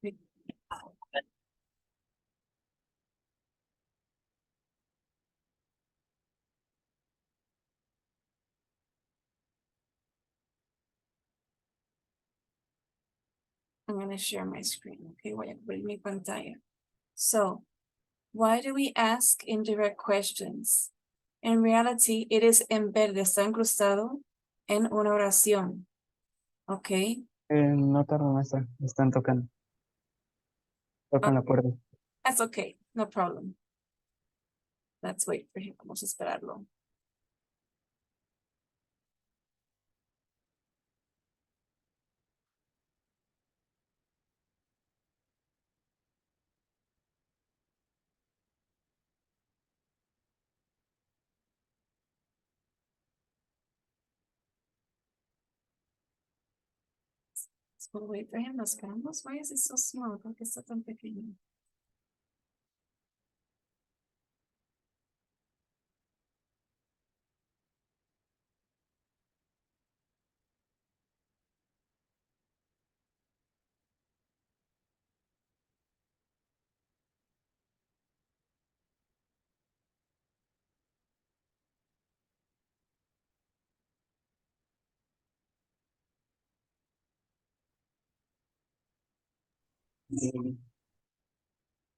I'm going to share my screen. Okay, voy a abrir mi pantalla. So, why do we ask indirect questions? In reality, it is embedded, está incrustado en una oración. Okay. No tardo, maestra. Están tocando. Tocan la puerta. That's okay, no problem. Let's wait for him. Vamos a esperarlo. We'll wait for him. Nos quedamos. Why is it so small? ¿Por qué está tan pequeño?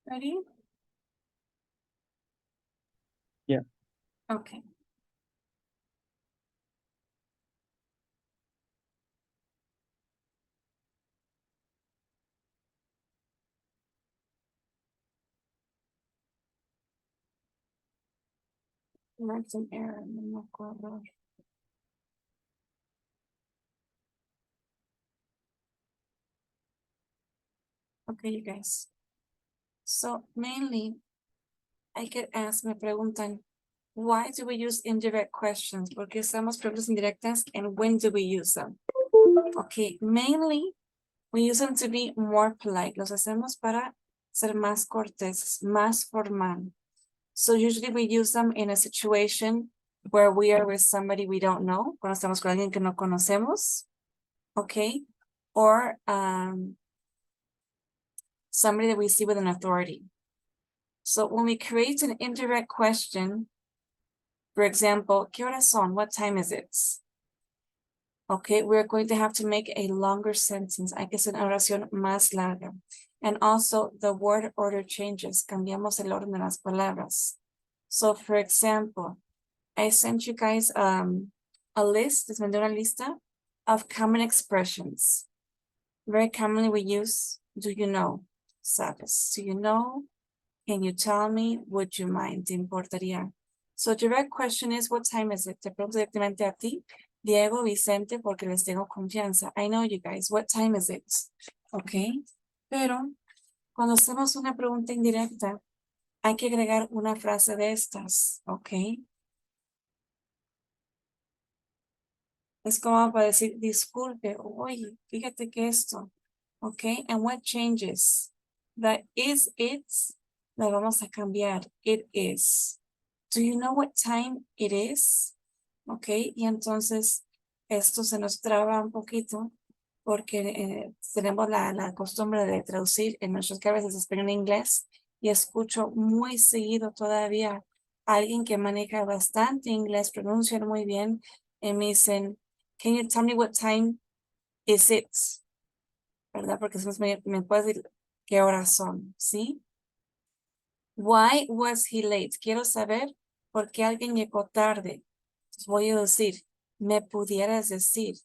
Ready? Yeah. Okay. That's an error. No me acuerdo. Okay, you guys. So mainly, I get asked, me preguntan, why do we use indirect questions? ¿Por qué usamos preguntas indirectas? And when do we use them? Okay, mainly, we use them to be more polite. Los hacemos para ser más corteses, más formal. So usually we use them in a situation where we are with somebody we don't know, cuando estamos con alguien que no conocemos, okay? Or somebody that we see with an authority. So when we create an indirect question, for example, ¿qué horas son? What time is it? Okay, we're going to have to make a longer sentence. Hay que hacer una oración más larga. And also the word order changes. Cambiamos el orden de las palabras. So for example, I sent you guys a list, les mandé una lista of common expressions. Very commonly we use, do you know? Sabes, do you know? Can you tell me? Would you mind? ¿Te importaría? So direct question is, what time is it? Te pregunto directamente a ti, Diego, Vicente, porque les tengo confianza. I know you guys, what time is it? Okay. Pero cuando hacemos una pregunta indirecta, hay que agregar una frase de estas, okay. Es como para decir, disculpe, oye, fíjate que esto, okay. And what changes? The is it, la vamos a cambiar, it is. Do you know what time it is? Okay, y entonces esto se nos traba un poquito porque tenemos la costumbre de traducir en nuestras cabezas español e inglés y escucho muy seguido todavía a alguien que maneja bastante inglés, pronuncian muy bien y me dicen, can you tell me what time is it? ¿Verdad? Porque si me puedes decir qué horas son, ¿sí? Why was he late? Quiero saber por qué alguien llegó tarde. Voy a decir, me pudieras decir,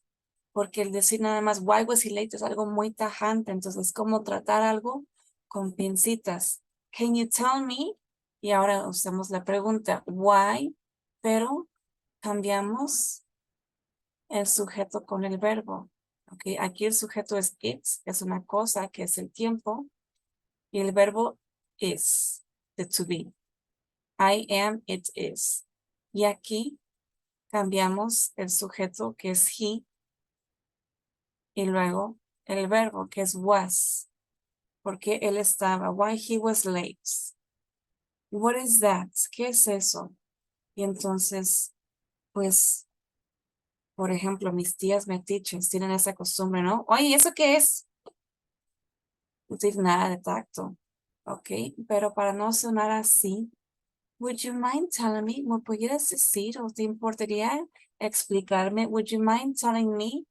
porque el decir nada más, why was he late es algo muy tajante, entonces es como tratar algo con pincitas. Can you tell me? Y ahora usamos la pregunta, why, pero cambiamos el sujeto con el verbo. Okay, aquí el sujeto es it, es una cosa que es el tiempo, y el verbo is, the to be. I am, it is. Y aquí cambiamos el sujeto que es he y luego el verbo que es was. Porque él estaba. Why he was late. What is that? ¿Qué es eso? Y entonces, pues, por ejemplo, mis tías metiches tienen esa costumbre, ¿no? Oye, ¿eso qué es? No tiene nada de tacto. Ok, pero para no sonar así, would you mind telling me? ¿Me pudieras decir o te importaría explicarme? Would you mind telling me?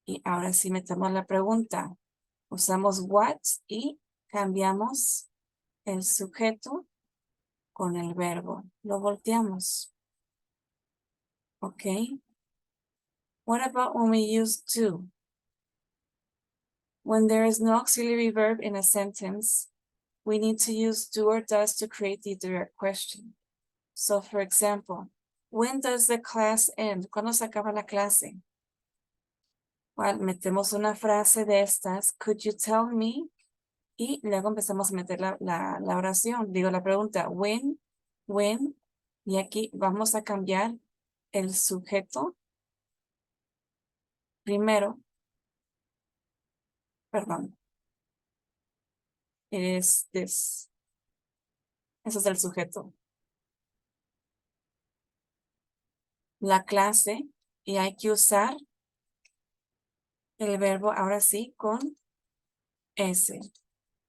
Y ahora sí metemos la pregunta. Usamos what y cambiamos el sujeto con el verbo. Lo volteamos. Ok. What about when we use to? When there is no auxiliary verb in a sentence, we need to use do or does to create the direct question. So, for example, when does the class end? ¿Cuándo se acaba la clase? Well, metemos una frase de estas. Could you tell me? Y luego empezamos a meter la oración. Digo la pregunta. When. Y aquí vamos a cambiar el sujeto primero. Perdón. Es this. Eso es el sujeto. La clase. Y hay que usar el verbo ahora sí con S.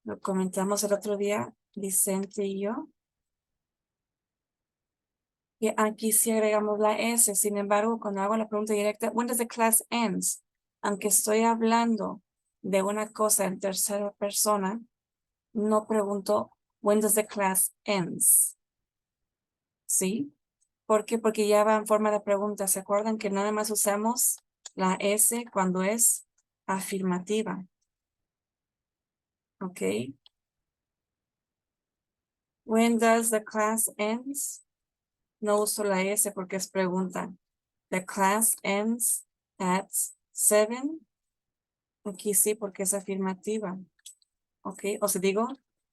Lo comentamos el otro día, Vicente y yo. Y aquí sí agregamos la S. Sin embargo, cuando hago la pregunta directa, when does the class end? Aunque estoy hablando de una cosa en tercera persona, no pregunto when does the class ends. ¿Sí? ¿Por qué? Porque ya va en forma de pregunta. ¿Se acuerdan que nada más usamos la S cuando es afirmativa? ¿Ok? When does the class ends? No uso la S porque es pregunta. The class ends at 7. Aquí sí porque es afirmativa. Ok, o sea, digo,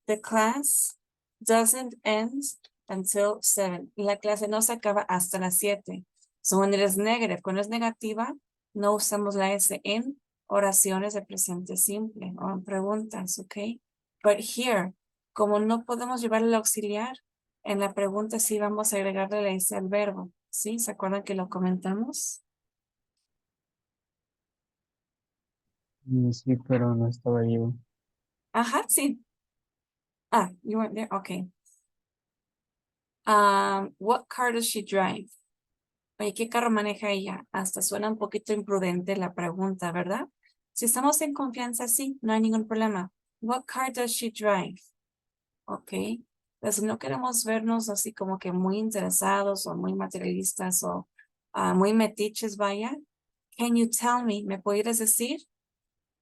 the class doesn't end until 7. La clase no se acaba hasta las 7. So when it is negative, cuando es negativa, no usamos la S en oraciones de presente simple o en preguntas, ok. But here, como no podemos llevar el auxiliar, en la pregunta sí vamos a agregarle la S al verbo. ¿Sí? ¿Se acuerdan que lo comentamos? Sí, pero no estaba vivo. Ajá, sí. Ah, you weren't there? Okay. What car does she drive? Oye, ¿qué carro maneja ella? Hasta suena un poquito imprudente la pregunta, ¿verdad? Si estamos en confianza, sí, no hay ningún problema. What car does she drive? Ok. Pues no queremos vernos así como que muy interesados o muy materialistas o muy metiches, vaya. Can you tell me? ¿Me pudieras decir?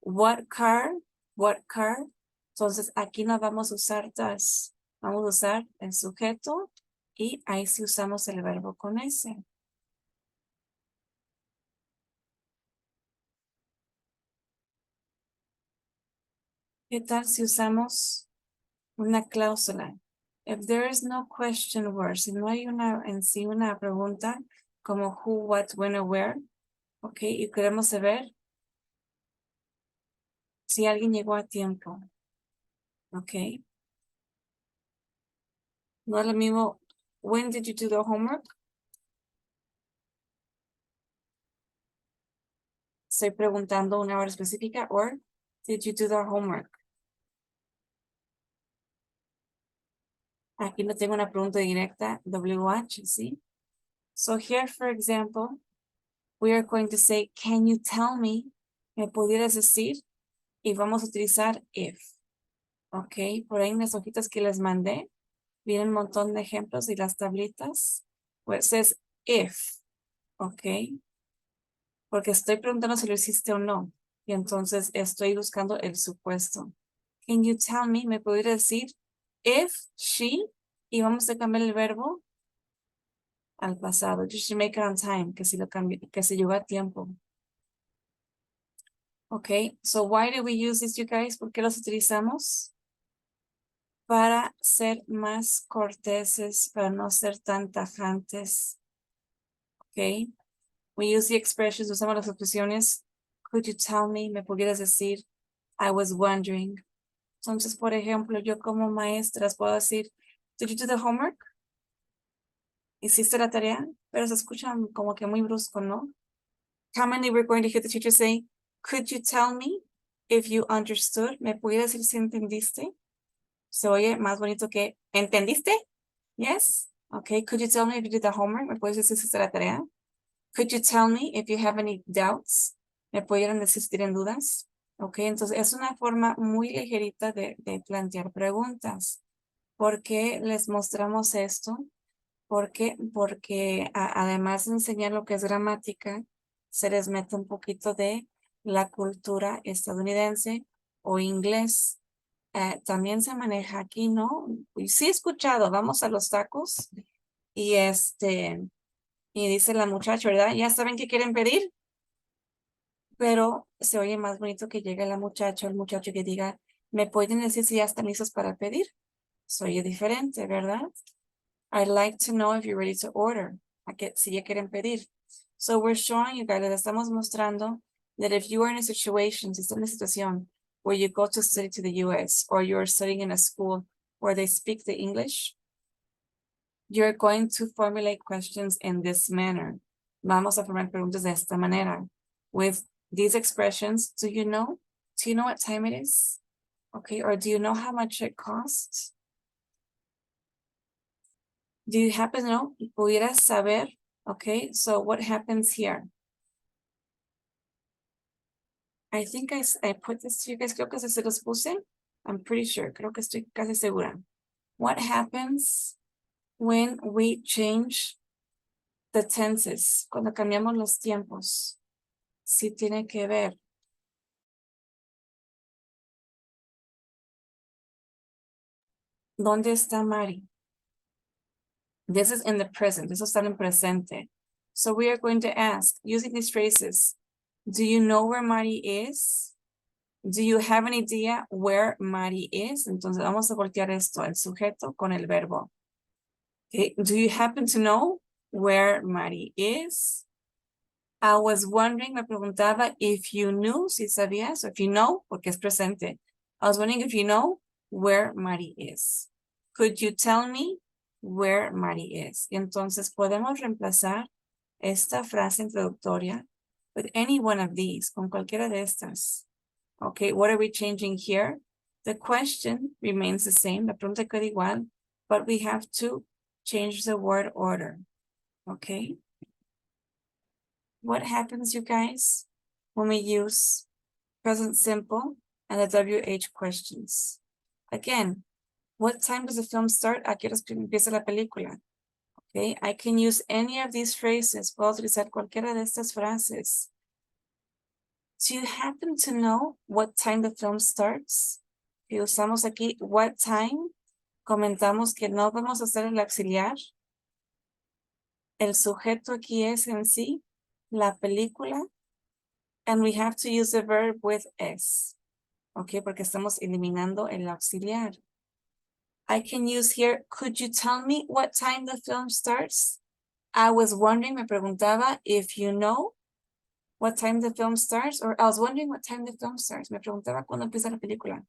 What car? What car? Entonces aquí no vamos a usar does. Vamos a usar el sujeto y ahí sí usamos el verbo con ese. ¿Qué tal si usamos una cláusula? If there is no question word, si no hay en sí una pregunta como who, what, when, or where, ok, y queremos saber si alguien llegó a tiempo, ok. No es lo mismo, when did you do the homework? Estoy preguntando una hora específica, or did you do the homework? Aquí no tengo una pregunta directa, WH, ¿sí? So here, for example, we are going to say, can you tell me? ¿Me pudieras decir? Y vamos a utilizar if. Ok, por ahí en las hojitas que les mandé, vienen un montón de ejemplos y las tablitas. Pues es if. Ok, porque estoy preguntando si lo hiciste o no. Y entonces estoy buscando el supuesto. Can you tell me? ¿Me podría decir if she? Y vamos a cambiar el verbo al pasado. You should make it on time. Que si lo cambié, que se llegó a tiempo. Ok, so why do we use this, you guys? ¿Por qué los utilizamos? Para ser más corteses, para no ser tan tajantes. Ok, we use the expressions, usamos las expresiones. Could you tell me? ¿Me pudieras decir? I was wondering. Entonces, por ejemplo, yo como maestra puedo decir, did you do the homework? ¿Hiciste la tarea? Pero se escucha como que muy brusco, ¿no? Commonly, we're going to hear the teacher say, could you tell me? if you understood. ¿Me puede decir si entendiste? Se oye más bonito que ¿entendiste? Yes. Okay. Could you tell me if you did the homework? ¿Me puedes decir si hiciste la tarea? Could you tell me if you have any doubts? ¿Me pudieran decir si tienen dudas? Okay. Entonces es una forma muy ligerita de plantear preguntas. ¿Por qué les mostramos esto? Porque además de enseñar lo que es gramática, se les mete un poquito de la cultura estadounidense o inglés. También se maneja aquí, ¿no? Y sí he escuchado, vamos a los tacos y y dice la muchacha, ¿verdad? Ya saben qué quieren pedir, pero se oye más bonito que llegue la muchacha o el muchacho que diga, ¿me pueden decir si ya están listos para pedir? Se oye diferente, ¿verdad? I'd like to know if you're ready to order. Si ya quieren pedir. So we're showing you guys, les estamos mostrando that if you are in a situation, si están en una situación where you go to study to the US or you're studying in a school where they speak the English, you're going to formulate questions in this manner. Vamos a formar preguntas de esta manera. With these expressions, do you know? Do you know what time it is? Okay, or do you know how much it costs? Do you happen to know? ¿Pudieras saber? Okay, so what happens here? I think I put this to you guys. Creo que se los puse. I'm pretty sure. Creo que estoy casi segura. What happens when we change the tenses? Cuando cambiamos los tiempos. Sí tiene que ver. ¿Dónde está Mari? This is in the present. Eso está en presente. So we are going to ask, using these phrases, do you know where Mari is? Do you have an idea where Mari is? Entonces vamos a voltear esto, el sujeto con el verbo. Okay. Do you happen to know where Mari is? I was wondering, me preguntaba if you knew, si sabías, if you know, porque es presente. I was wondering if you know where Mari is. Could you tell me where Mari is? Y entonces podemos reemplazar esta frase introductoria with any one of these, con cualquiera de estas. Okay, what are we changing here? The question remains the same, la pregunta queda igual, but we have to change the word order. Okay. What happens, you guys, when we use present simple and the WH questions? Again, what time does the film start? ¿A qué horas empieza la película? Okay, I can use any of these phrases. Puedo utilizar cualquiera de estas frases. Do you happen to know what time the film starts? Y usamos aquí what time. Comentamos que no vamos a hacer el auxiliar. El sujeto aquí es en sí la película. And we have to use the verb with S. Okay, porque estamos eliminando el auxiliar. I can use here, could you tell me what time the film starts? I was wondering, me preguntaba, if you know what time the film starts, or I was wondering what time the film starts. Me preguntaba cuándo empieza la película.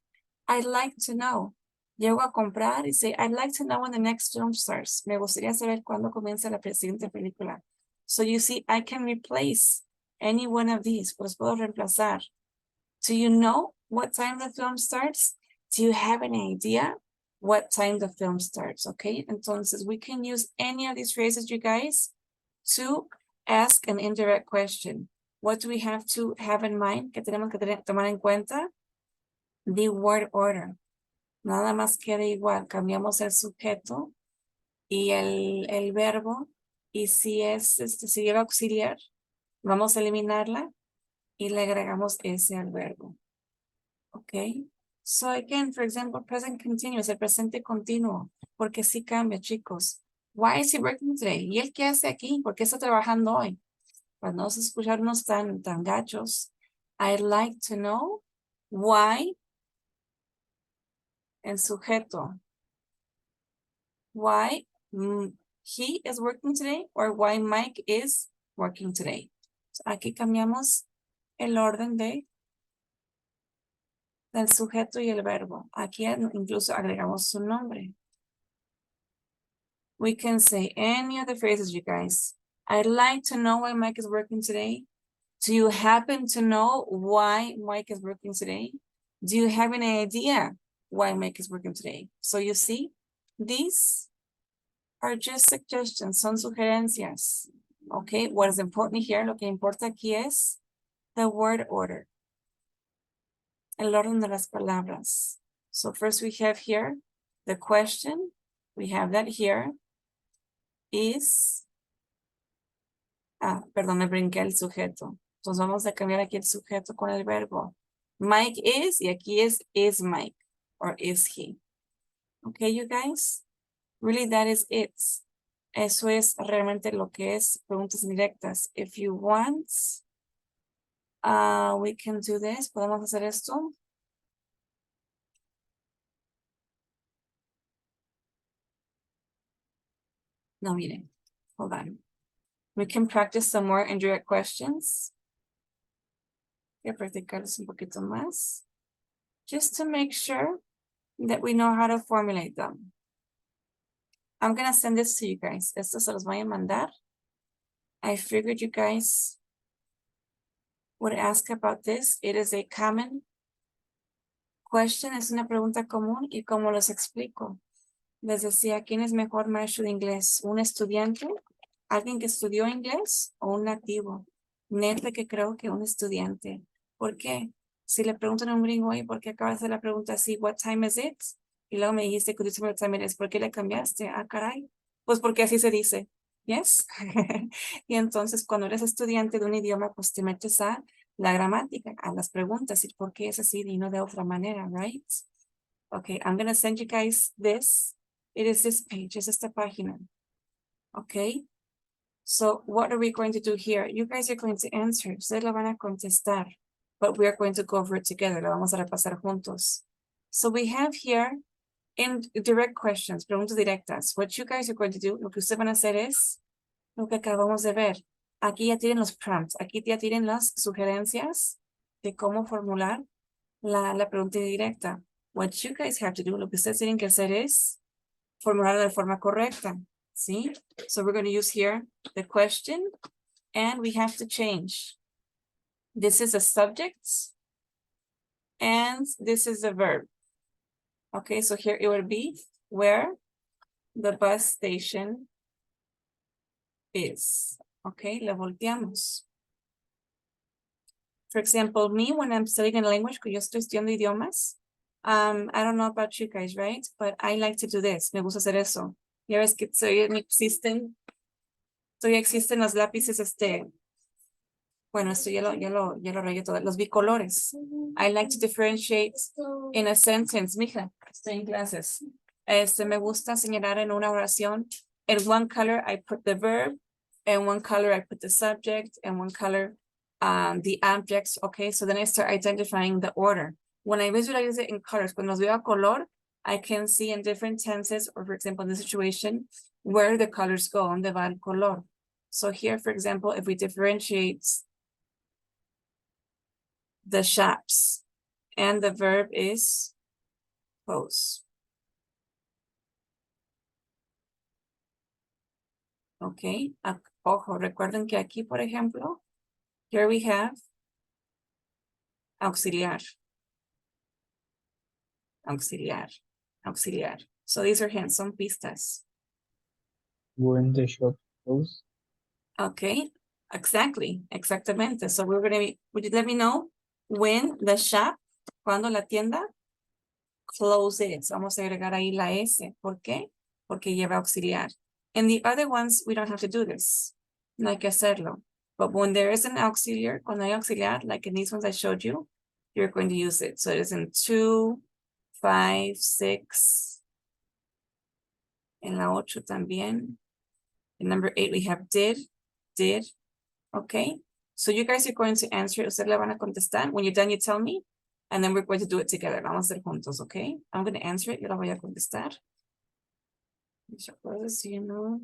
I'd like to know. Llego a comprar y say, I'd like to know when the next film starts. Me gustaría saber cuándo comienza la siguiente película. So you see, I can replace any one of these. Pues puedo reemplazar. Do you know what time the film starts? Do you have an idea what time the film starts? Okay, entonces we can use any of these phrases, you guys, to ask an indirect question. What do we have to have in mind? ¿Qué tenemos que tomar en cuenta? The word order. Nada más queda igual. Cambiamos el sujeto y el verbo. Y si si lleva auxiliar, vamos a eliminarla y le agregamos ese al verbo. Okay. So again, for example, present continuous, el presente continuo, porque sí cambia, chicos. Why is he working today? ¿Y él qué hace aquí? ¿Por qué está trabajando hoy? Para no escucharnos tan gachos. I'd like to know why el sujeto. Why he is working today or why Mike is working today. So aquí cambiamos el orden del sujeto y el verbo. Aquí incluso agregamos su nombre. We can say any of the phrases, you guys. I'd like to know why Mike is working today. Do you happen to know why Mike is working today? Do you have any idea why Mike is working today? So you see, these are just suggestions, son sugerencias. Okay, what is important here, lo que importa aquí es the word order. El orden de las palabras. So first we have here the question. We have that here. Is. Perdón, me brinqué el sujeto. Entonces vamos a cambiar aquí el sujeto con el verbo. Mike is, y aquí is Mike, or is he. Okay, you guys? Really, that is it. Eso es realmente lo que es preguntas directas. If you want, we can do this. ¿Podemos hacer esto? No, miren. Hold on. We can practice some more indirect questions. Voy a practicarlos un poquito más. Just to make sure that we know how to formulate them. I'm going to send this to you guys. Esto se los voy a mandar. I figured you guys would ask about this. It is a common question. Es una pregunta común y como los explico. Les decía, ¿quién es mejor maestro de inglés? ¿Un estudiante? ¿Alguien que estudió inglés? ¿O un nativo? Neta que creo que un estudiante. ¿Por qué? Si le preguntan a un gringo, oye, ¿por qué acabas de hacer la pregunta así? What time is it? Y luego me dijiste, could you tell me what time it is? ¿Por qué le cambiaste? Ah, caray. Pues porque así se dice. ¿Yes? Y entonces cuando eres estudiante de un idioma, pues te metes a la gramática, a las preguntas y por qué es así y no de otra manera, right? Okay, I'm going to send you guys this. It is this page, es esta página. Okay? So what are we going to do here? You guys are going to answer. Ustedes la van a contestar. But we are going to go over it together. La vamos a repasar juntos. So we have here in direct questions, preguntas directas. What you guys are going to do, lo que ustedes van a hacer es lo que acabamos de ver. Aquí ya tienen los prompts. Aquí ya tienen las sugerencias de cómo formular la pregunta directa. What you guys have to do, lo que ustedes tienen que hacer es formular de forma correcta. ¿Sí? So we're going to use here the question and we have to change. This is a subject and this is a verb. Okay, so here it would be where the bus station is. Okay, la volteamos. For example, me, when I'm studying a language, que yo estoy estudiando idiomas, I don't know about you guys, right? But I like to do this. Me gusta hacer eso. Ya ves que todavía existen los lápices, bueno, esto ya lo rayé todo. Los bicolores. I like to differentiate in a sentence. Mija, estoy en clases. Me gusta señalar en una oración. In one color, I put the verb. In one color, I put the subject. In one color, the objects. Okay, so then I start identifying the order. When I visualize it in colors, cuando los veo a color, I can see in different tenses, or for example, in the situation, where the colors go, donde va el color. So here, for example, if we differentiate the shops and the verb is close. Okay, ojo, recuerden que aquí, por ejemplo, here we have auxiliar, auxiliar, auxiliar. So these are hints, son pistas. When the shop close. Okay, exactly, exactamente. So we're gonna be, would you let me know when the shop, cuando la tienda closes? Vamos a agregar ahí la S. ¿Por qué? Porque lleva auxiliar. And the other ones, we don't have to do this. No hay que hacerlo. But when there is an auxiliar, cuando hay auxiliar, like in these ones I showed you, you're going to use it. So it is in 2, 5, 6. En la 8 también. In number 8, we have did. Okay. So you guys are going to answer. Ustedes le van a contestar. When you're done, you tell me. And then we're going to do it together. Vamos a hacer juntos, okay? I'm going to answer it. Yo la voy a contestar. Mis acuerdos, you know.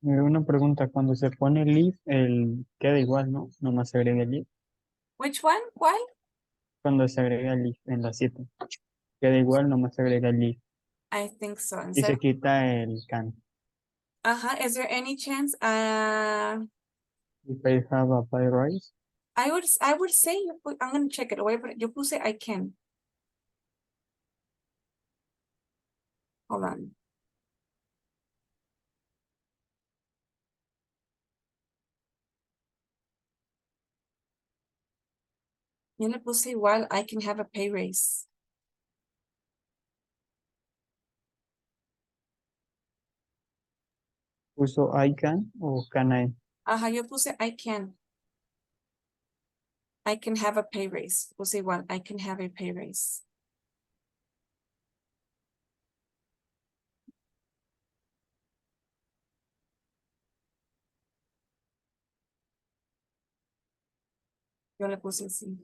Una pregunta, cuando se pone el if, el queda igual, ¿no? Nomás se agrega el if. Which one? ¿Cuál? Cuando se agrega el if en la 7 queda igual, nomás se agrega el if. I think so. Y Instead, se quita el can. is there any chance? If I have a pie rice, I would say I'm gonna check it. Yo puse I can. Hold on. Yo le puse igual I can have a pay raise. puso I can o can I. Yo puse I can. I can have a pay raise. Puse igual I can have a pay raise. Yo le puse así.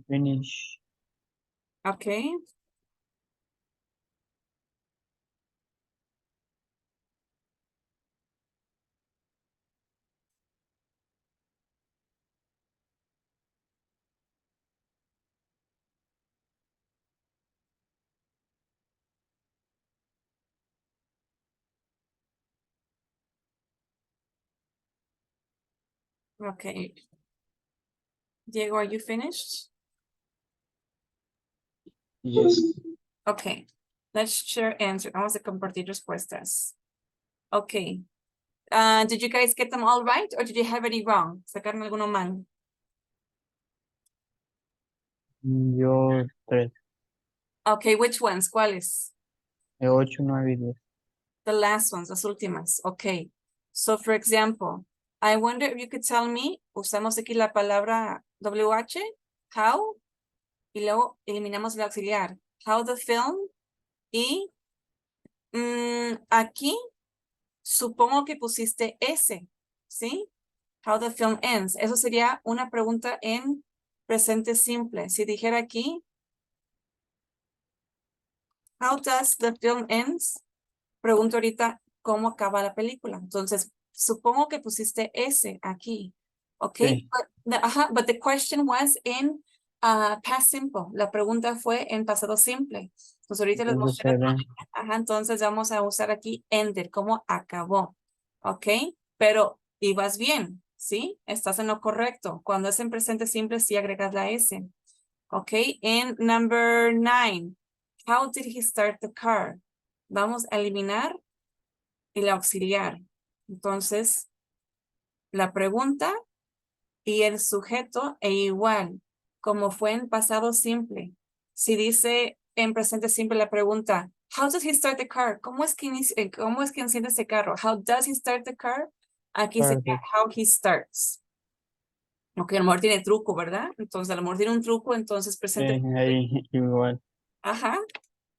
Finish. Okay. Okay. Diego, are you finished? Yes. Okay. Let's share answer. Vamos a compartir respuestas. Okay. Did you guys get them all right or did you have any wrong? ¿Sacaron alguno mal? Yo 3, Okay, which ones? ¿Cuáles? 8, 9 y 10. The last ones, las últimas. Okay. So, for example, I wonder if you could tell me, usamos aquí la palabra WH, how, y luego eliminamos el auxiliar. How the film, y aquí supongo que pusiste S, ¿sí? How the film ends. Eso sería una pregunta en presente simple. Si dijera aquí, how does the film ends? Pregunto ahorita cómo acaba la película. Entonces, supongo que pusiste S aquí. ¿Ok? Sí. But the question was in past simple. La pregunta fue en pasado simple. Entonces, ahorita les Entonces mostré. será, Entonces vamos a usar aquí ended, cómo acabó. ¿Ok? Pero ibas bien, ¿sí? Estás en lo correcto. Cuando es en presente simple, sí agregas la S. ¿Ok? En number 9. How did he start the car? Vamos a eliminar el auxiliar. Entonces, la pregunta y el sujeto e igual, como fue en pasado simple. Si dice en presente simple la pregunta, how does he start the car? ¿Cómo es que enciende ese carro? How does he start the car? Aquí sería tarde. how he starts. Ok, a lo mejor tiene truco, ¿verdad? Entonces, a lo mejor tiene un truco, entonces presente. Ahí igual. Ajá.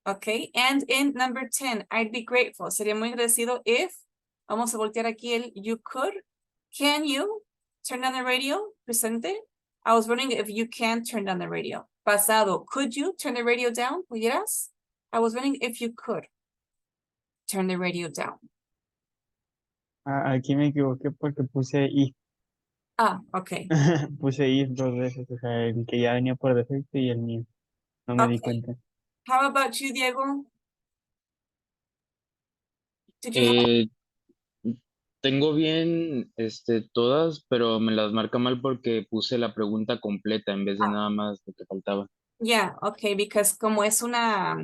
Okay, and in number 10, I'd be grateful. Sería muy agradecido if, vamos a voltear aquí el you could. Can you turn on the radio? Presente. I was wondering if you can turn down the radio. Pasado, could you turn the radio down? ¿Pudieras? I was wondering if you could turn the radio down. Aquí me equivoqué porque puse if. Okay. Puse if 2 veces, o sea, el que ya venía por defecto y el mío. No me di Okay. cuenta. How about you, Diego? Did you have? Eh, tengo bien todas, pero me las marca mal porque puse la pregunta completa en vez de nada más lo que faltaba. Yeah, okay, because como es una,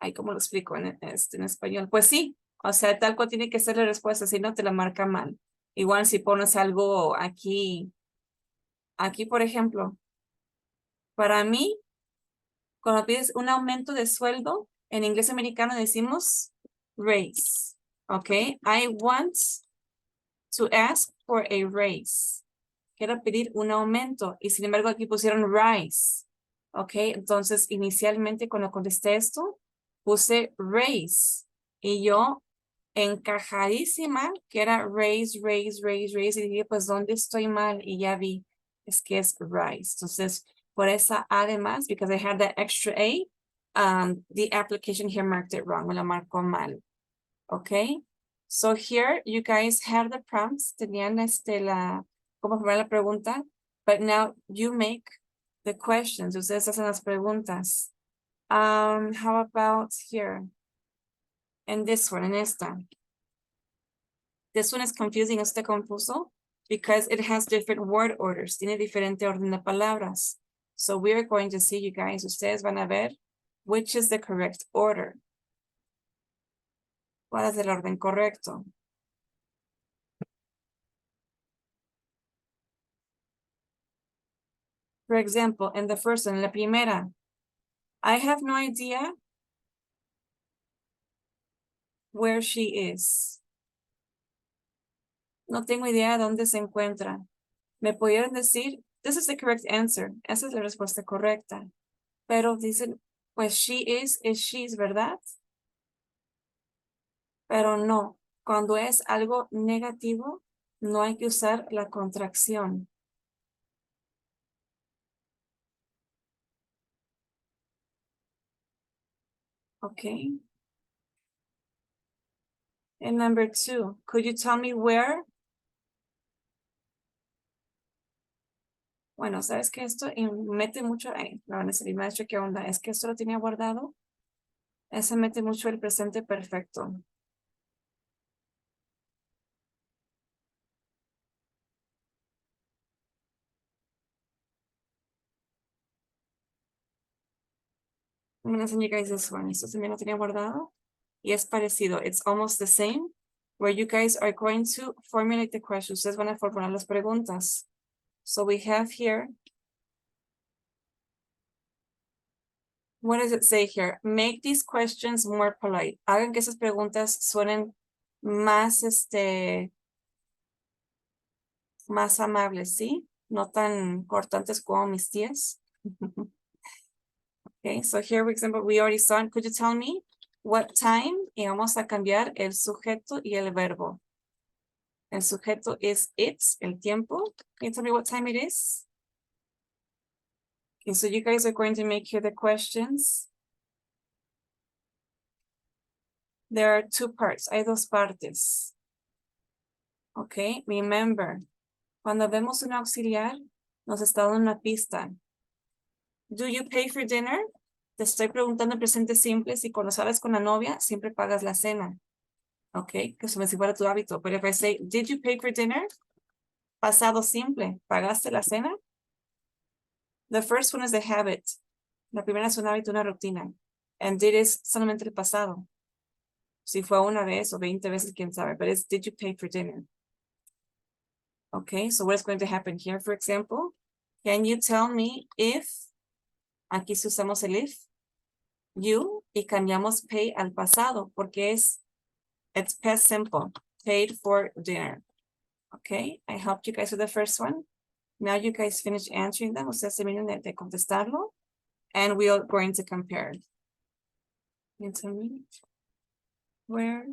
ay, ¿cómo lo explico en español? Pues sí, o sea, tal cual tiene que ser la respuesta, si no te la marca mal. Igual si pones algo aquí, por ejemplo, para mí, cuando pides un aumento de sueldo, en inglés americano decimos raise, ¿ok? I want to ask for a raise. Quiero pedir un aumento y sin embargo aquí pusieron rise, ¿ok? Entonces, inicialmente cuando contesté esto, puse raise y yo encajadísima que era raise, raise, raise, raise y dije, pues, ¿dónde estoy mal? Y ya vi, es que es rise. Entonces, por esa además, because I had that extra A, the application here marked it wrong, me lo marcó mal, ¿ok? So here you guys have the prompts, tenían cómo formar la pregunta, but now you make the questions, ustedes hacen las preguntas. How about here? And this one, en esta. This one is confusing, este confuso, because it has different word orders, tiene diferente orden de palabras. So we are going to see, you guys, ustedes van a ver which is the correct order. ¿Cuál es el orden correcto? For example, in the first one, en la primera, I have no idea where she is. No tengo idea de dónde se encuentra. Me pudieron decir, this is the correct answer. Esa es la respuesta correcta. Pero dicen, pues she is she's, ¿verdad? Pero no. Cuando es algo negativo, no hay que usar la contracción. Okay. And number 2, could you tell me where? Bueno, ¿sabes qué? Esto mete mucho, me van a decir, maestro, ¿qué onda? Es que esto lo tenía guardado. Ese mete mucho el presente perfecto. I'm gonna send you guys this one. Esto también lo tenía guardado. Y es parecido. It's almost the same. Where you guys are going to formulate the questions. Ustedes van a formular las preguntas. So we have here. What does it say here? Make these questions more polite. Hagan que esas preguntas suenen más, más amables, ¿sí? No tan cortantes como mis tías. Okay, so here, for example, we already saw, could you tell me what time? Y vamos a cambiar el sujeto y el verbo. El sujeto is it's, el tiempo. Can you tell me what time it is? Okay, so you guys are going to make here the questions. There are two parts, hay dos partes. Okay, remember, cuando vemos un auxiliar, nos está dando una pista. Do you pay for dinner? Te estoy preguntando en presente simple, si cuando sales con la novia, siempre pagas la cena. Okay, que como si fuera tu hábito. Pero if I say, did you pay for dinner? Pasado simple, ¿pagaste la cena? The first one is the habit. La primera es un hábito, una rutina. And did is solamente el pasado. Si fue una vez o 20 veces, quién sabe. But it's, did you pay for dinner? Okay, so what is going to happen here, for example? Can you tell me if, aquí si usamos el if, you, y cambiamos pay al pasado, porque it's past simple, paid for dinner. Okay, I helped you guys with the first one. Now you guys finish answering them. Ustedes terminan de contestarlo. And we are going to compare. Can you tell me where?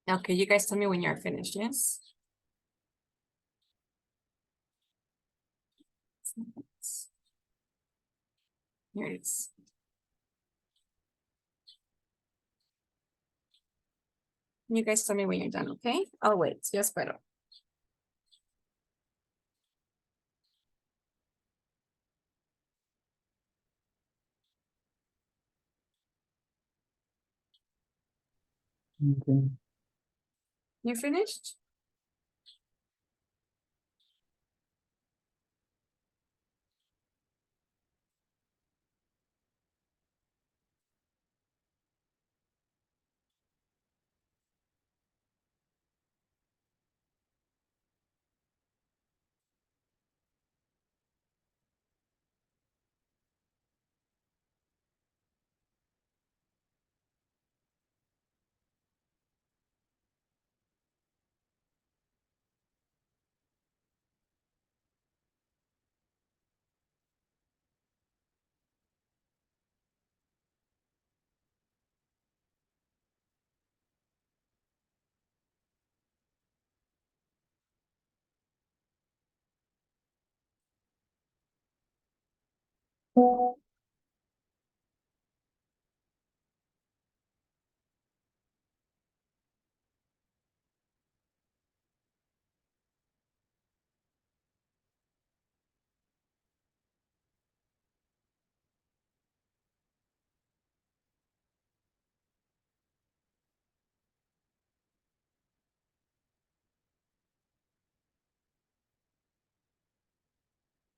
Okay, you guys tell me when you're finished, yes? Here it is. You guys tell me when you're done, okay? I'll wait, yo espero. Ok. You finished?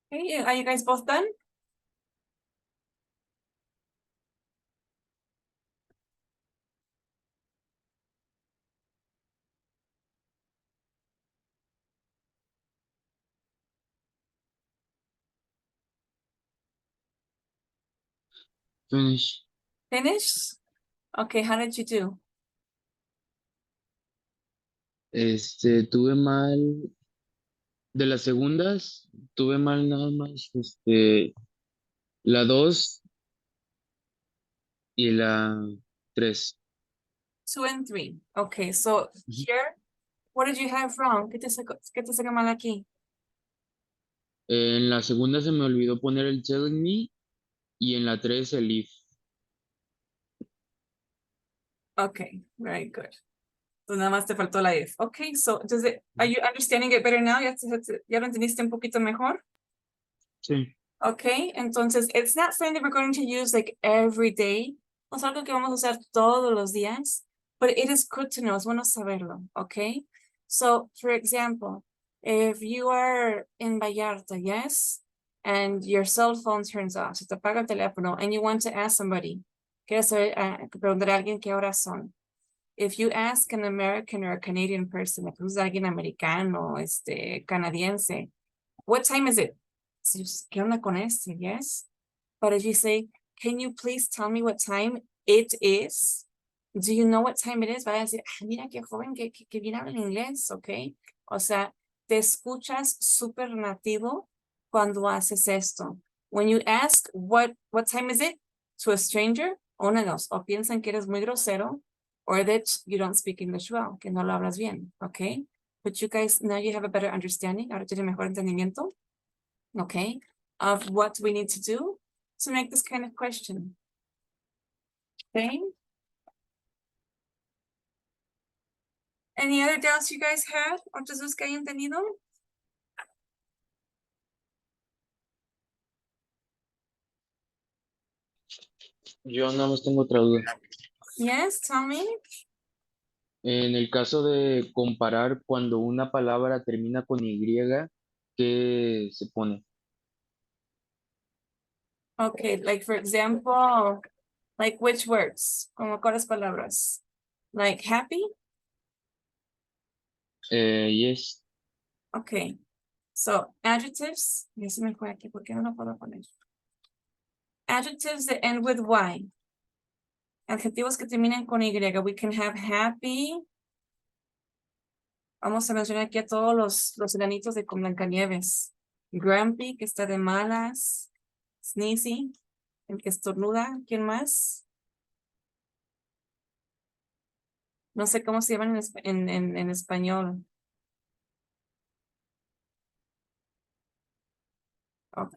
Okay, are you guys both done? Finish. Finished? Okay, how did you do? Tuve mal, de las segundas, tuve mal nada más, la 2 y la 3. 2 and 3. Okay, so here, what did you have wrong? ¿Qué te saca mal aquí? En la segunda se me olvidó poner el telling me y en la 3 el if. Okay, very good. So nada más te faltó la if. Okay, so are you understanding it better now? ¿Ya lo entendiste un poquito mejor? Sí. Okay, entonces, it's not something that we're going to use like every day. No es algo que vamos a usar todos los días, but it is good to know, es bueno saberlo, okay? So, for example, if you are in Vallarta, yes, and your cell phone turns off, se te apaga el teléfono, and you want to ask somebody, quieres preguntar a alguien qué horas son. If you ask an American or a Canadian person, if es alguien americano, canadiense, what time is it? ¿Qué onda con este? Yes. But if you say, can you please tell me what time it is? Do you know what time it is? Va a decir, mira qué joven que bien habla en inglés, ¿ok? O sea, te escuchas súper nativo cuando haces esto. When you ask, what time is it? To a stranger, una de dos, o piensan que eres muy grosero, or that you don't speak English well, que no lo hablas bien, ¿ok? But you guys, now you have a better understanding, ahora tiene mejor entendimiento, okay, of what we need to do to make this kind of question. Okay. Any other doubts you guys had? ¿Otras dudas que hayan tenido? Yo nada más tengo otra duda. Yes, tell me. En el caso de comparar cuando una palabra termina con Y, ¿qué se pone? Okay, like for example, like which words? Como cuáles palabras? Like happy? Yes. Okay. So adjectives. Ya se me fue aquí, ¿por qué no lo puedo poner? Adjectives that end with Y. Adjetivos que terminan con Y. We can have happy. Vamos a mencionar aquí a todos los enanitos de con Blancanieves. Grumpy, que está de malas. Sneezy, el que estornuda. ¿Quién más? No sé cómo se llaman en español. Ok.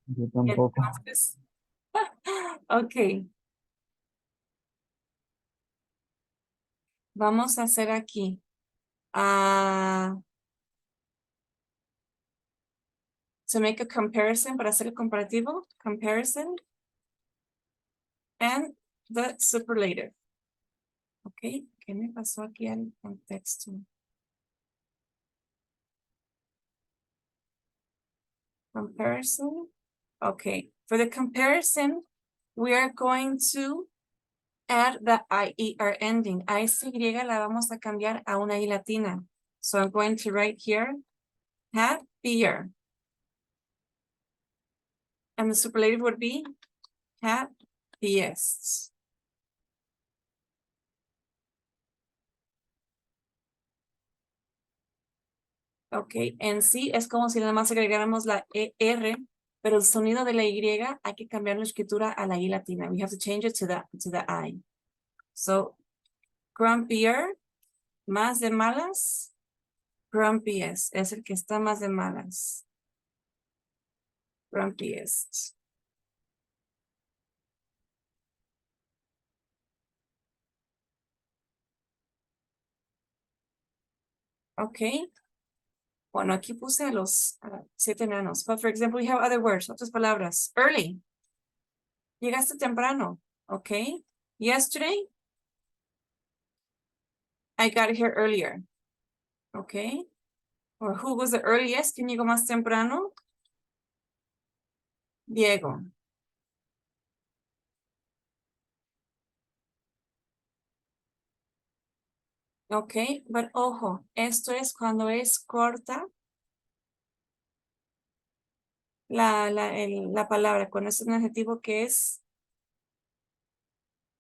Yo tampoco. Entonces, ok. Vamos a hacer aquí. To make a comparison, para hacer el comparativo, comparison, and the superlative. Ok, ¿qué me pasó aquí al contexto? Comparison. Okay, for the comparison, we are going to add the IER ending. ICY la vamos a cambiar a una I latina. So I'm going to write here, happier. And the superlative would be happiest. Ok, en sí es como si nada más agregáramos la ER, pero el sonido de la Y hay que cambiar la escritura a la I latina. We have to change it to the I. So, grumpier, más de malas, grumpiest, es el que está más de malas. Grumpiest. Ok. Bueno, aquí puse a los 7 enanos. But for example, we have other words, otras palabras. Early. Llegaste temprano. Ok. Yesterday, I got here earlier. Ok. Or who was the earliest? ¿Quién llegó más temprano? Diego. Ok, but ojo, esto es cuando es corta la palabra, cuando es un adjetivo que es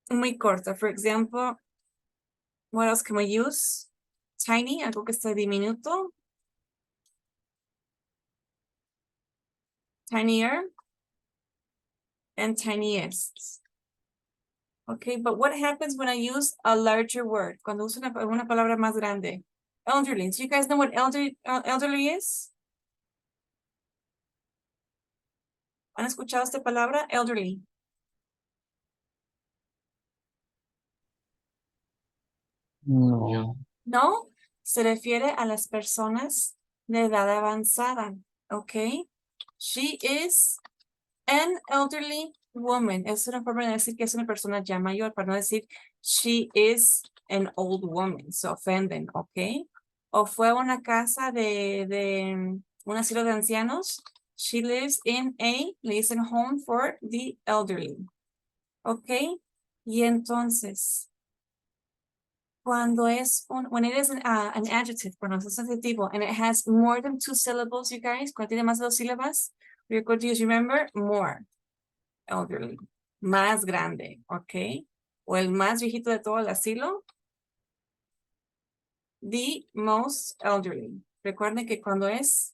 muy corta. For example, what else can we use? Tiny, algo que está diminuto. Tinier and tiniest. Okay, but what happens when I use a larger word? Cuando uso una palabra más grande. Elderly. Do you guys know what elderly is? ¿Han escuchado esta palabra? Elderly. No. No, se refiere a las personas de edad avanzada. Okay. She is an elderly woman. Es una forma de decir que es una persona ya mayor, para no decir she is an old woman. Se ofenden, ¿ok? O fue a una casa de un asilo de ancianos. She lives in a, le dicen home for the elderly. ¿Ok? Y entonces, cuando es when it is an adjective, cuando es un adjetivo, and it has more than 2 syllables, you guys, cuando tiene más de 2 sílabas, we're going to use, remember, more. Elderly, más grande, ¿ok? O el más viejito de todo el asilo, the most elderly. Recuerden que cuando es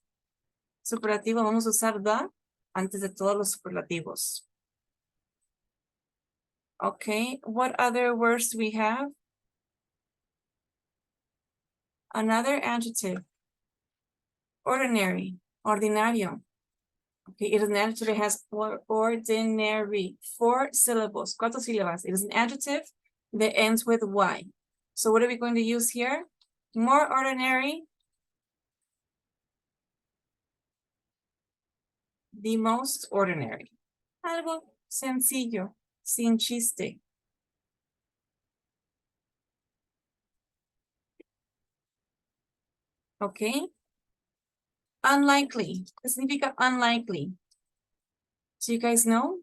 superlativo vamos a usar the antes de todos los superlativos. Ok, what other words do we have? Another adjective. Ordinary, ordinario. Okay, it is an adjective that has ordinary, 4 syllables, 4 sílabas. It is an adjective that ends with Y. So what are we going to use here? More ordinary. The most ordinary. Algo sencillo, sin chiste. Okay. Unlikely. ¿Qué significa unlikely? Do you guys know?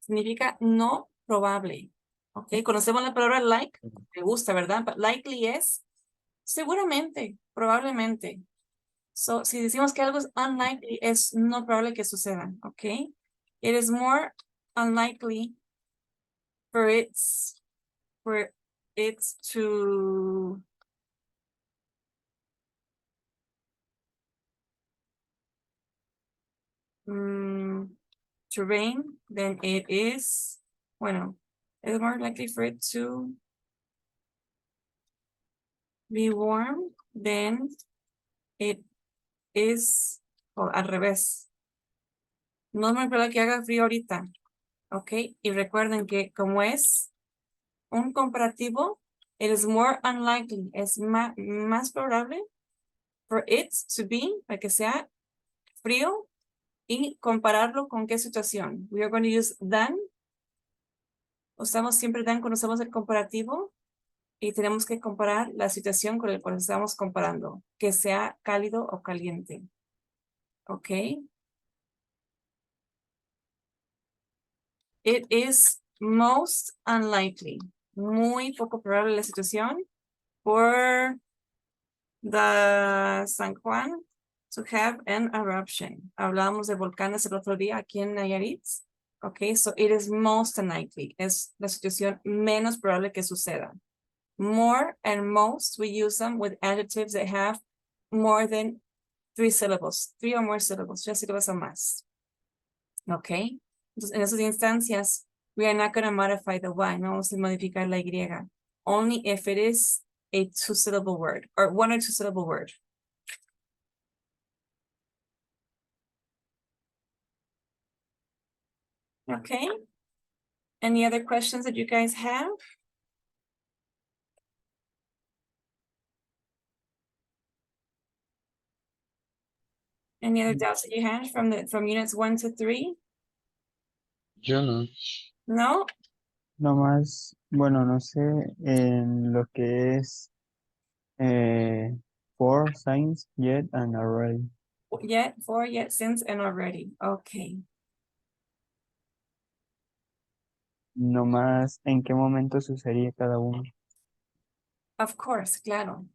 Significa no probable. Ok, conocemos la palabra like, me gusta, ¿verdad? But likely es seguramente, probablemente. So, si decimos que algo es unlikely, es no probable que suceda, ok? It is more unlikely for it's to rain then it is, bueno, it's more likely for it to be warm than it is, o al revés. No es muy probable que haga frío ahorita, ¿ok? Y recuerden que como es un comparativo, it is more unlikely, es más probable for it to be, para que sea frío, y compararlo con qué situación. We are going to use than. Usamos siempre than cuando usamos el comparativo y tenemos que comparar la situación con el cual estamos comparando, que sea cálido o caliente. ¿Ok? It is most unlikely. Muy poco probable la situación for the San Juan to have an eruption. Hablábamos de volcanes el otro día aquí en Nayarit. Okay, so it is most unlikely. Es la situación menos probable que suceda. More and most, we use them with adjectives that have more than 3 syllables. 3 or more syllables, 3 sílabas o más. Okay, entonces en esas instancias, we are not going to modify the Y, no vamos a modificar la Y. Only if it is a 2-syllable word, or 1 or 2-syllable word. Okay. Any other questions that you guys have? Any other doubts that you had from units 1 to 3? Yo no. No? Nomás, bueno, no sé, en lo que es for, since, yet, and already. Yet, for, yet, since, and already. Okay. Nomás, ¿en qué momento sucedería cada uno? Of course, claro.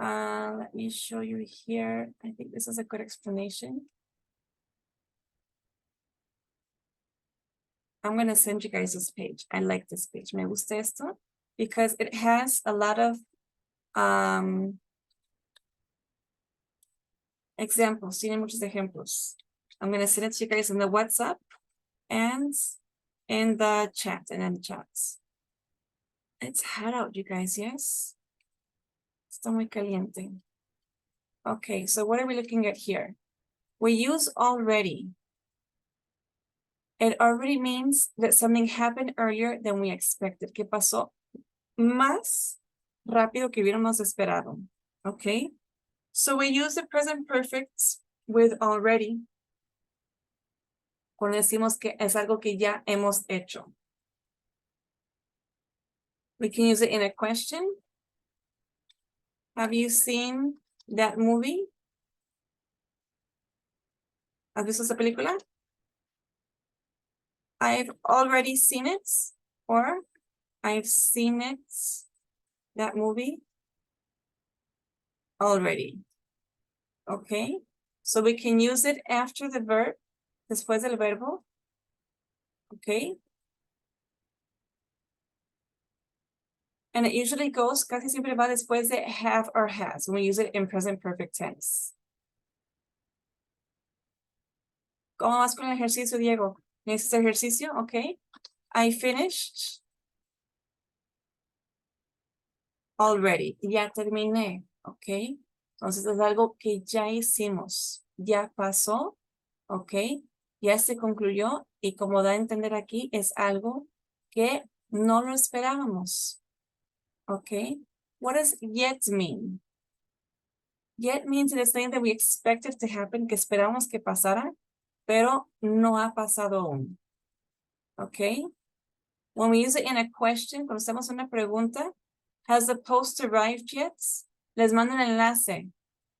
Let me show you here. I think this is a good explanation. I'm going to send you guys this page. I like this page. Me gusta esto because it has a lot of examples. Tiene muchos ejemplos. I'm going to send it to you guys in the WhatsApp and in the chat and in the chats. It's hot out, you guys, yes? Está muy caliente. Okay, so what are we looking at here? We use already. It already means that something happened earlier than we expected. Que pasó más rápido que hubiéramos esperado. Okay? So we use the present perfect with already. Cuando decimos que es algo que ya hemos hecho. We can use it in a question. Have you seen that movie? ¿Has visto esa película? I've already seen it, or I've seen it, that movie, already. Okay, so we can use it after the verb, después del verbo. Okay. And it usually goes, casi siempre va después de have or has, when we use it in present perfect tense. ¿Cómo vas con el ejercicio, Diego? ¿Necesitas ejercicio? Okay. I finished already. Ya terminé. Ok. Entonces es algo que ya hicimos. Ya pasó. Ok. Ya se concluyó. Y como da a entender aquí, es algo que no lo esperábamos. Ok. What does yet mean? Yet means it is something that we expected to happen, que esperamos que pasara, pero no ha pasado aún. Ok. When we use it in a question, cuando hacemos una pregunta, has the post arrived yet? Les mando un enlace.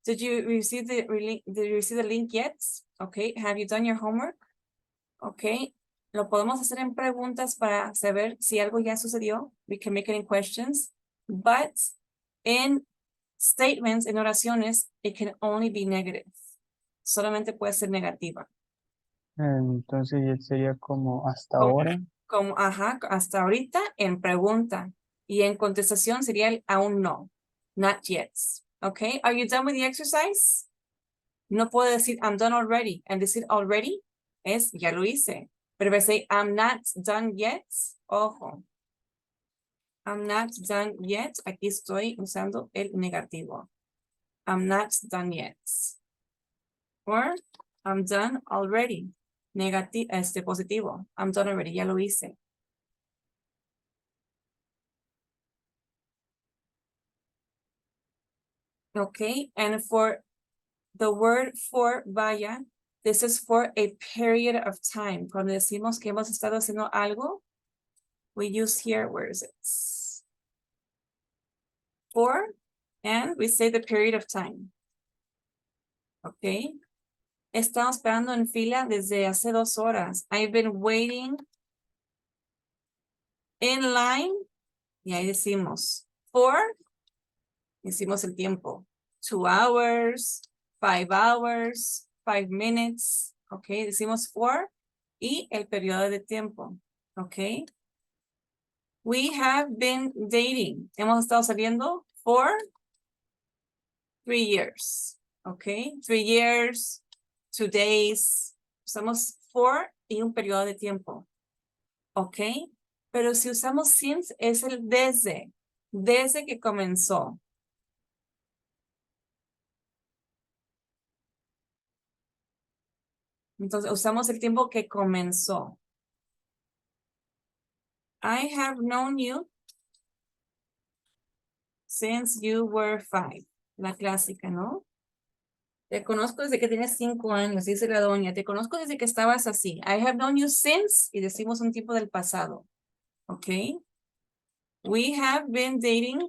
Did you receive the link yet? Okay. Have you done your homework? Okay. Lo podemos hacer en preguntas para saber si algo ya sucedió. We can make it in questions. But in statements, en oraciones, it can only be negative. Solamente puede ser negativa. Entonces, yet sería como hasta ahora. Como, ajá, hasta ahorita en pregunta. Y en contestación sería el aún no. Not yet. Okay, are you done with the exercise? No puedo decir I'm done already. And decir already es ya lo hice. Pero if I say I'm not done yet, ojo. I'm not done yet. Aquí estoy usando el negativo. I'm not done yet. Or I'm done already. Negativo, positivo. I'm done already. Ya lo hice. Okay, and for the word for vaya, this is for a period of time. Cuando decimos que hemos estado haciendo algo, we use here, where is it? For, and we say the period of time. Okay. Estamos esperando en fila desde hace 2 horas. I've been waiting in line. Y ahí decimos for, decimos el tiempo. 2 hours, 5 hours, 5 minutes. Ok, decimos for y el periodo de tiempo. Ok. We have been dating. Hemos estado saliendo for 3 years. Ok, 3 years, 2 days. Usamos for y un periodo de tiempo. Ok, pero si usamos since es el desde que comenzó. Entonces usamos el tiempo que comenzó. I have known you since you were 5. La clásica, ¿no? Te conozco desde que tienes 5 años, dice la doña. Te conozco desde que estabas así. I have known you since, y decimos un tiempo del pasado. Ok. We have been dating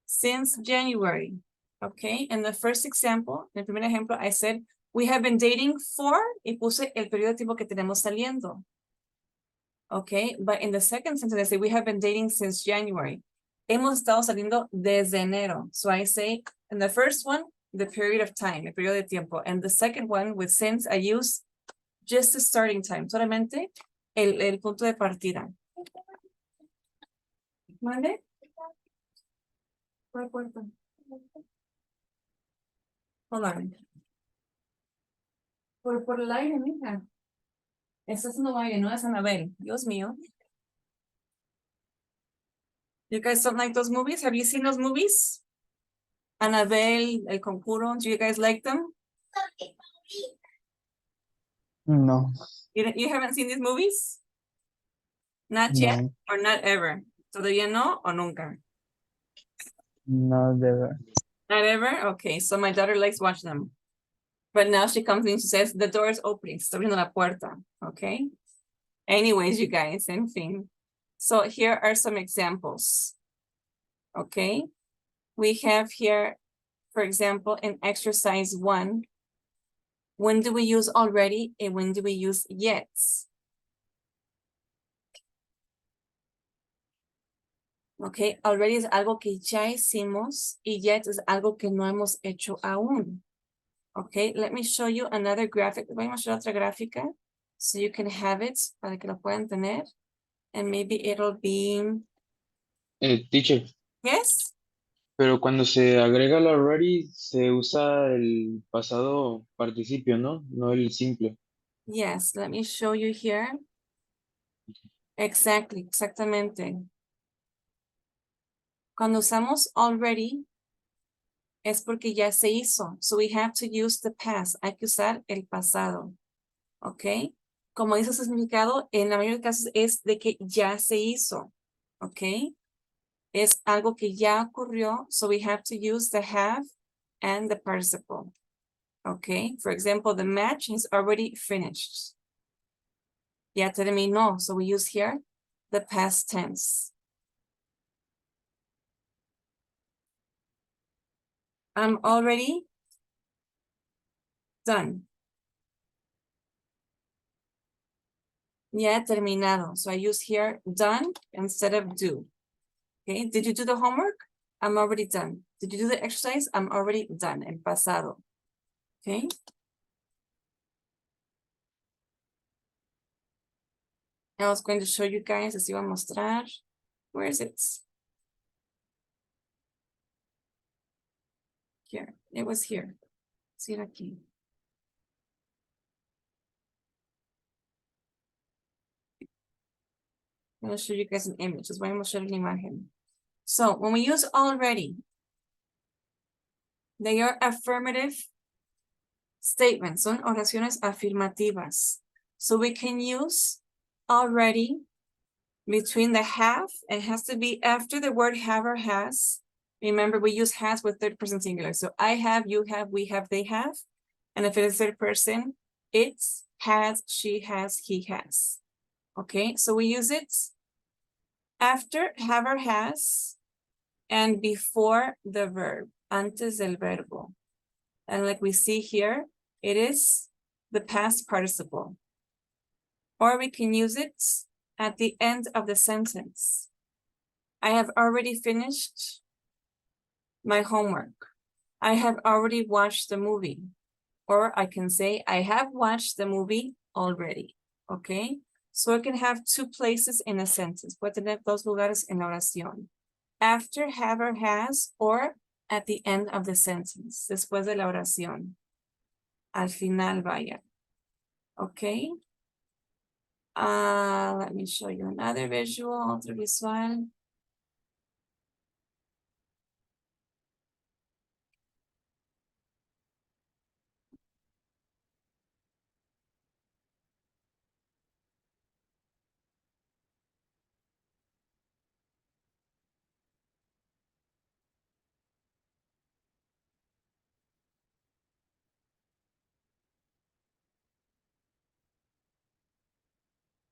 since January. Okay. In the first example, en el primer ejemplo, I said, we have been dating for, y puse el periodo de tiempo que tenemos saliendo. Okay. But in the second sentence, I say, we have been dating since January. Hemos estado saliendo desde enero. So I say, in the first one, the period of time, el periodo de tiempo. And the second one, with since, I use just the starting time, solamente el punto de partida. ¿Mande? ¿Cuál puerta? Hold on. Por el aire, mija. Esa es no aire, no es Anabel. Dios mío. You guys don't like those movies? Have you seen those movies? Annabelle, El Conjuro. Do you guys like them? No, You haven't seen these movies? Not yet no, or not ever? ¿Todavía no o nunca? no debe. Not ever? Okay, so my daughter likes watching them. But now she comes in, she says, the door is opening. Está abriendo la puerta. Okay? Anyways, you guys, en fin. So here are some examples. Okay? We have here, for example, in exercise 1, when do we use already and when do we use yet? Okay, already es algo que ya hicimos y yet es algo que no hemos hecho aún. Okay, let me show you another graphic. Voy a mostrar otra gráfica so you can have it para que lo puedan tener. And maybe it'll be, Teacher, yes? pero cuando se agrega el already se usa el pasado participio, ¿no? No el simple. Yes, let me show you here. Exactly, exactamente. Cuando usamos already, es porque ya se hizo. So we have to use the past. Hay que usar el pasado. ¿Ok? Como dice su significado, en la mayoría de casos es de que ya se hizo. ¿Ok? Es algo que ya ocurrió. So we have to use the have and the participle. ¿Ok? For example, the match is already finished. Ya terminó. So we use here the past tense. I'm already done. Ya terminado. So I use here done instead of do. Okay. Did you do the homework? I'm already done. Did you do the exercise? I'm already done. En pasado. Okay. I was going to show you guys, les iba a mostrar. Where is it? Here. It was here. See it aquí. I'm gonna show you guys an image. Les voy a mostrar una imagen. So when we use already, they are affirmative statements. Son oraciones afirmativas. So we can use already between the have. It has to be after the word have or has. Remember, we use has with third person singular. So I have, you have, we have, they have. And if it is third person, it's has, she has, he has. Okay, so we use it after have or has and before the verb, antes del verbo. And like we see here, it is the past participle. Or we can use it at the end of the sentence. I have already finished my homework. I have already watched the movie. Or I can say, I have watched the movie already. Okay? So I can have two places in a sentence. Puede tener dos lugares en la oración. After have or has, or at the end of the sentence. Después de la oración. Al final, vaya. Okay? Let me show you another visual, otro visual.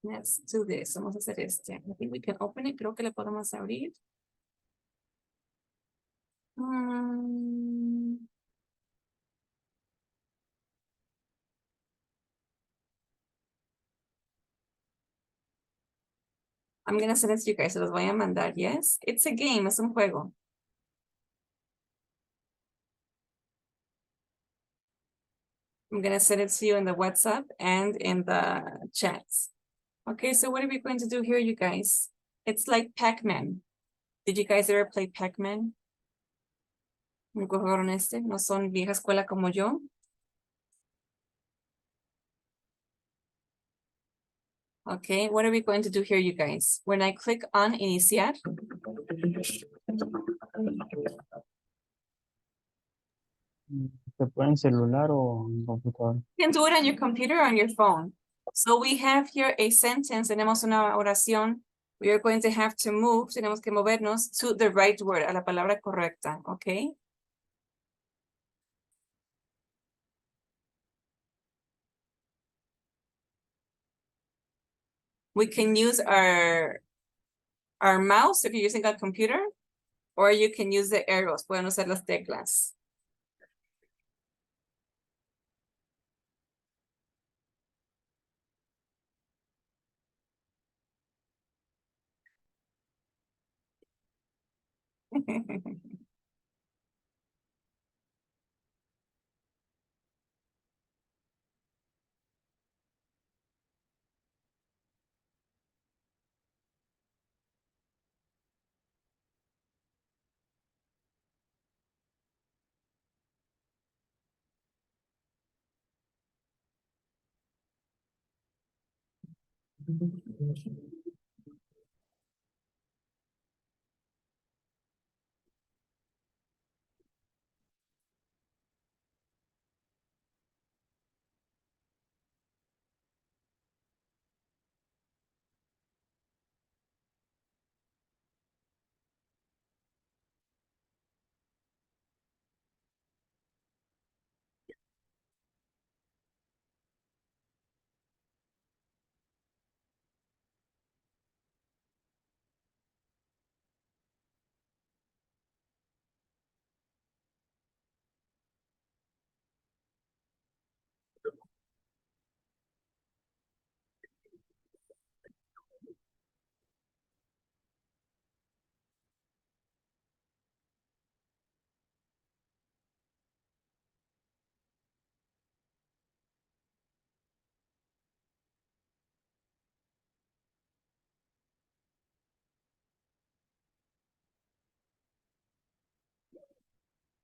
Let's do this. Vamos a hacer este. I think we can open it. Creo que le podemos abrir. I'm gonna send it to you guys. Se los voy a mandar. Yes, it's a game. Es un juego. I'm gonna send it to you in the WhatsApp and in the chats. Okay, so what are we going to do here, you guys? It's like Pac-Man. Did you guys ever play Pac-Man? ¿Nunca jugaron este? ¿No son vieja escuela como yo? Okay, what are we going to do here, you guys? When I click on iniciar, ¿Se puede en celular o en computador? you can do it on your computer or on your phone. So we have here a sentence, tenemos una oración. We are going to have to move, tenemos que movernos to the right word, a la palabra correcta, okay? We can use our mouse if you're using a computer, or you can use the arrows, pueden usar las teclas.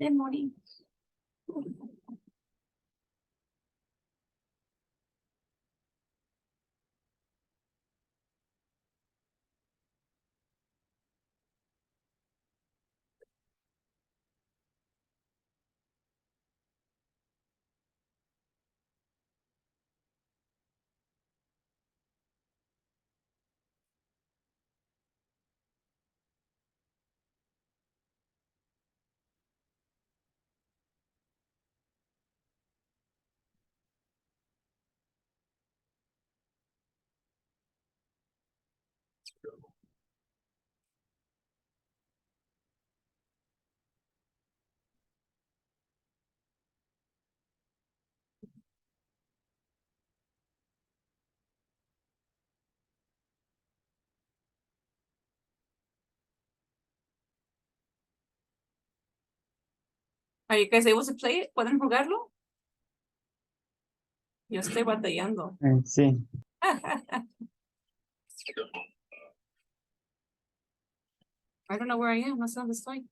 Good morning. Are you guys able to play it? ¿Pueden jugarlo? Yo estoy batallando. Sí, I don't know where I am. No sé dónde estoy.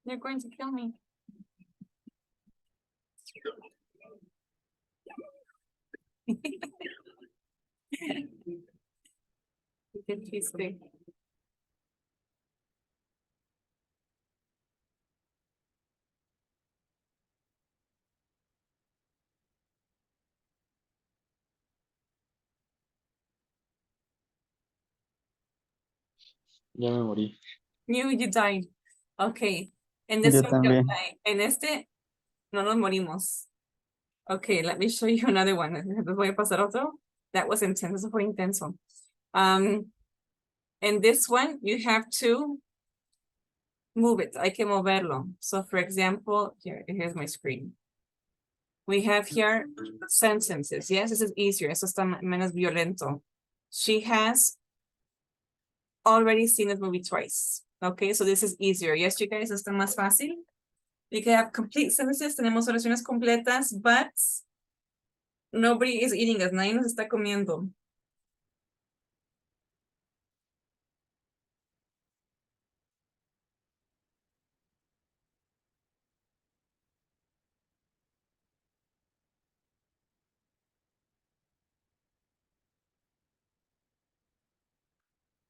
They're going to kill me. Qué chiste. Ya me morí. You died. Okay. En yo this one, yo también. died. En este, no nos morimos. Okay, let me show you another one. Les voy a pasar otro. That was intense. Eso fue intenso. In this one, you have to move it. Hay que moverlo. So, for example, here's my screen. We have here sentences. Yes, this is easier. Eso está menos violento. She has already seen this movie twice. Okay, so this is easier. Yes, you guys, está más fácil. We can have complete sentences. Tenemos oraciones completas, but nobody is eating us. Nadie nos está comiendo.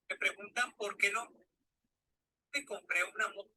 Me preguntan por qué no me compré una moto.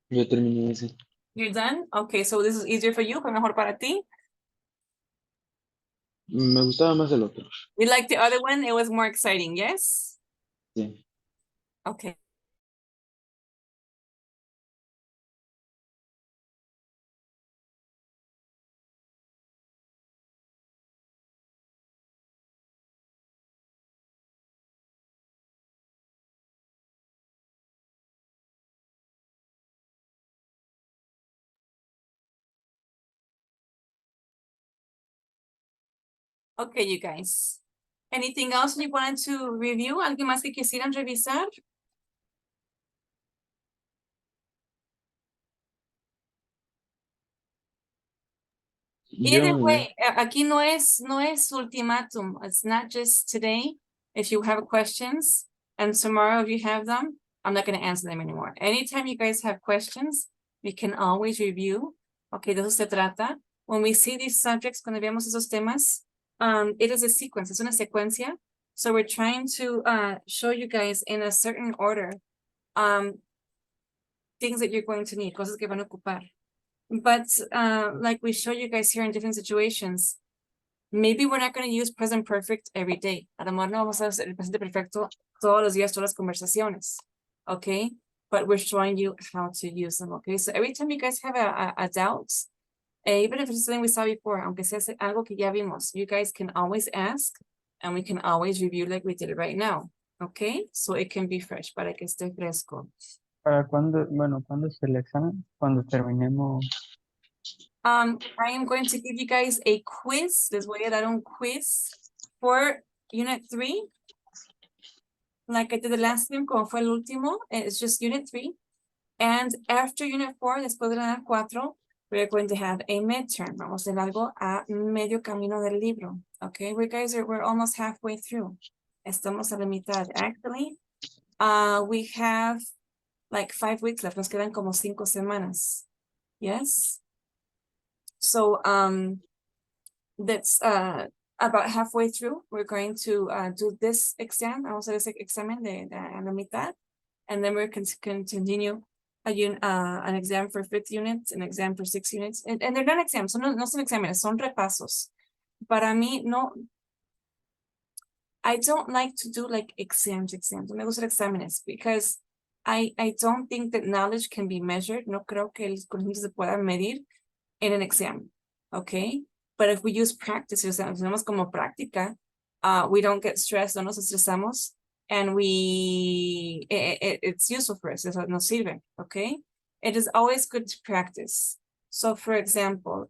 Yo terminé ese. You're done? Okay, so this is easier for you. Fue mejor para ti. Me gustaba más el otro. You like the other one? It was more exciting, yes? Sí. Okay. Okay, you guys. Anything else you wanted to review? ¿Alguien más que quisieran revisar? Either Yo, way, aquí no es ultimátum. It's not just today. If you have questions and tomorrow if you have them, I'm not going to answer them anymore. Anytime you guys have questions, we can always review. Okay, de eso se trata. When we see these subjects, cuando veamos esos temas, it is a sequence, es una secuencia. So we're trying to show you guys in a certain order things that you're going to need, cosas que van a ocupar. But like we show you guys here in different situations, maybe we're not going to use present perfect every day. A lo mejor no vamos a hacer el presente perfecto todos los días, todas las conversaciones. Okay? But we're showing you how to use them. Okay? So every time you guys have a doubt, even if it's something we saw before, aunque sea algo que ya vimos, you guys can always ask and we can always review like we did it right now. Okay? So it can be fresh, para que esté fresco. ¿Para cuándo? Bueno, ¿cuándo es el examen? Cuando terminemos. I am going to give you guys a quiz. Les voy a dar un quiz for Unit 3. Like I did the last time, como fue el último, it's just Unit 3. And after Unit 4, después de la 4, we're going to have a midterm. Vamos a hacer algo a medio camino del libro. Okay, we're almost halfway through. Estamos a la mitad. Actually, we have like 5 weeks left. Nos quedan como 5 semanas. Yes. So, that's about halfway through. We're going to do this exam. Vamos a hacer ese examen de la mitad. And then we're going to continue an exam for 5th unit, an exam for 6 units. And they're not exams, no son exámenes, son repasos. Para mí, no, I don't like to do like exams. No me gustan exámenes because I don't think that knowledge can be measured. No creo que el conocimiento se pueda medir in an exam. Okay? But if we use practice, usamos como práctica, we don't get stressed, no nos estresamos, and it's useful for us, nos sirve, okay? It is always good to practice. So for example,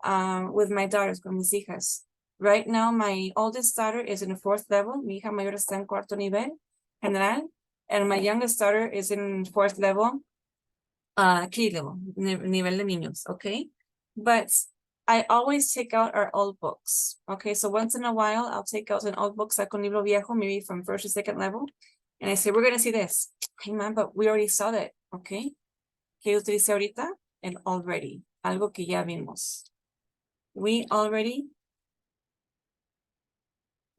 with my daughters, con mis hijas, right now my oldest daughter is in the 4th level, mi hija mayor está en 4º nivel, general, and my youngest daughter is in 4th level, key level, nivel de niños, okay? But I always take out our old books. Okay, so once in a while, I'll take out an old book, saco un libro viejo, maybe from 1st or 2nd level. And I say, we're going to see this. Hey, man, but we already saw that. Okay. ¿Qué utilice ahorita? El already. Algo que ya vimos. We already.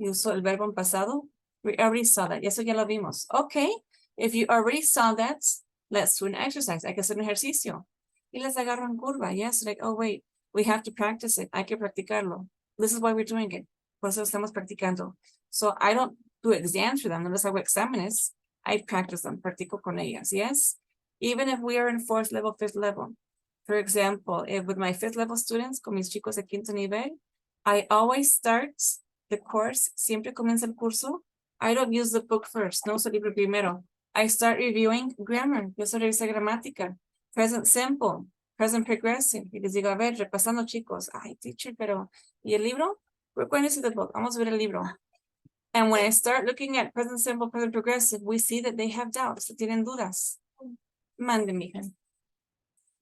Y uso el verbo en pasado. We already saw that. Y eso ya lo vimos. Okay. If you already saw that, let's do an exercise. Hay que hacer un ejercicio. Y les agarro en curva. Yes, like, oh, wait. We have to practice it. Hay que practicarlo. This is why we're doing it. Por eso estamos practicando. So I don't do exams for them. No les hago exámenes. I practice them. Practico con ellas. Yes. Even if we are in 4th level, 5th level. For example, if with my 5th level students, con mis chicos de 5º nivel, I always start the course. Siempre comienza el curso. I don't use the book first. No uso el libro primero. I start reviewing grammar. Yo soy revisa gramática. Present simple. Present progressive. Y les digo, a ver, repasando chicos. Ay, teacher, pero, ¿y el libro? We're going to see the book. Vamos a ver el libro. And when I start looking at present simple, present progressive, we see that they have doubts, que tienen dudas. Mande, mija.